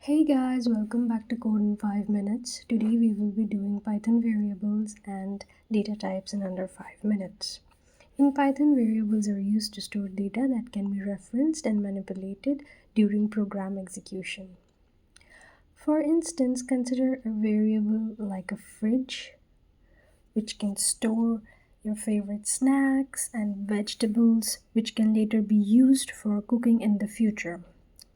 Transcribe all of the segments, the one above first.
Hey guys, welcome back to Code in 5 minutes. Today we will be doing Python variables and data types in under 5 minutes. In Python, variables are used to store data that can be referenced and manipulated during program execution. For instance, consider a variable like a fridge, which can store your favorite snacks and vegetables, which can later be used for cooking in the future.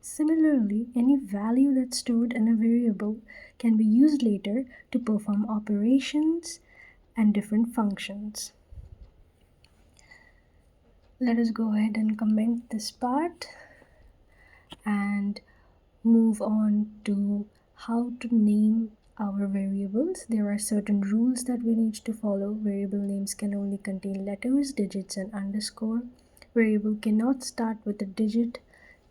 Similarly, any value that's stored in a variable can be used later to perform operations and different functions. Let us go ahead and comment this part and move on to how to name our variables. There are certain rules that we need to follow. Variable names can only contain letters, digits, and underscore. Variable cannot start with a digit.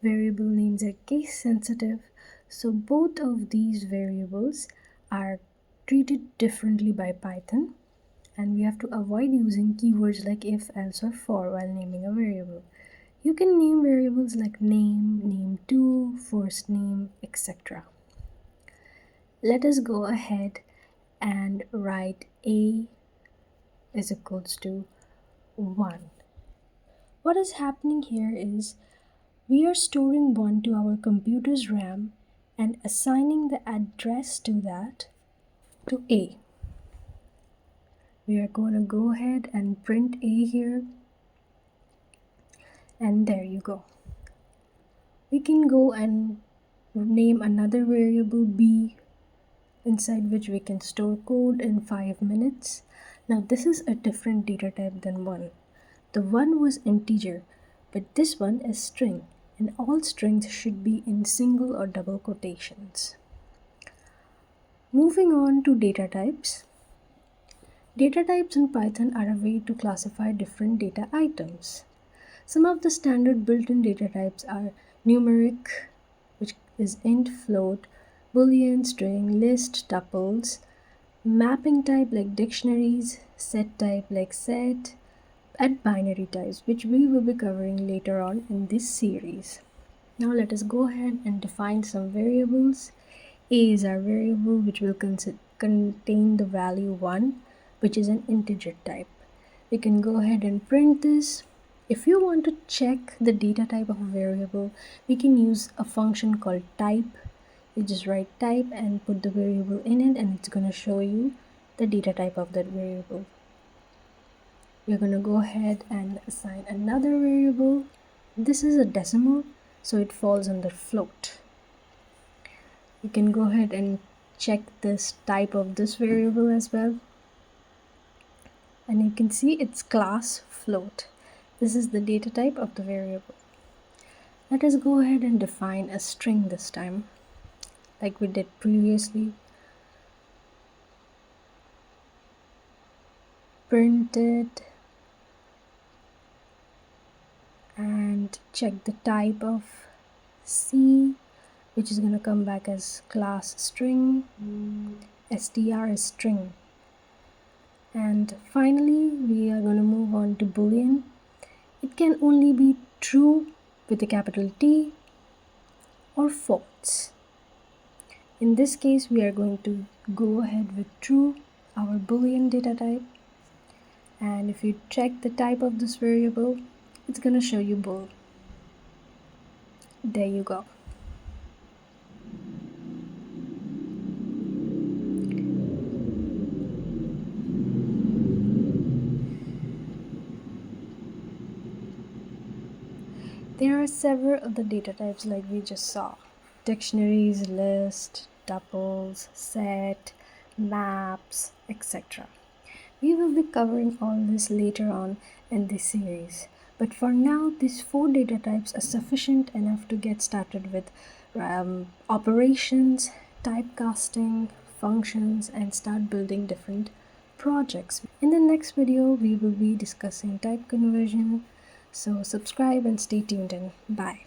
Variable names are case sensitive, so both of these variables are treated differently by Python, and we have to avoid using keywords like if, else, or for while naming a variable. You can name variables like name, name2, first name, etc. Let us go ahead and write a is equals to 1. What is happening here is we are storing 1 to our computer's RAM and assigning the address to that to A. We are going to go ahead and print A here, and there you go. We can go and name another variable B, inside which we can store code in 5 minutes. Now this is a different data type than 1. The 1 was integer, but this one is string, and all strings should be in single or double quotations. Moving on to data types. Data types in Python are a way to classify different data items. Some of the standard built-in data types are numeric, which is int, float, boolean, string, list, tuples, mapping type like dictionaries, set type like set, and binary types, which we will be covering later on in this series. Now let us go ahead and define some variables. A is our variable which will contain the value 1, which is an integer type. We can go ahead and print this. If you want to check the data type of a variable, we can use a function called type. You just write type and put the variable in it, and it's going to show you the data type of that variable. We're going to go ahead and assign another variable. This is a decimal, so it falls under float. You can go ahead and check this type of this variable as well. And you can see it's class float. This is the data type of the variable. Let us go ahead and define a string this time, like we did previously. Print it and check the type of C, which is going to come back as class string. str is string. And finally, we are going to move on to boolean. It can only be true with a capital T or false. In this case, we are going to go ahead with true, our boolean data type. And if you check the type of this variable, it's going to show you bool. There you go. There are several of the data types like we just saw. Dictionaries, list, tuples, set, maps, etc. We will be covering all this later on in this series. But for now, these 4 data types are sufficient enough to get started with operations, typecasting, functions, and start building different projects. In the next video, we will be discussing type conversion. So subscribe and stay tuned in. Bye.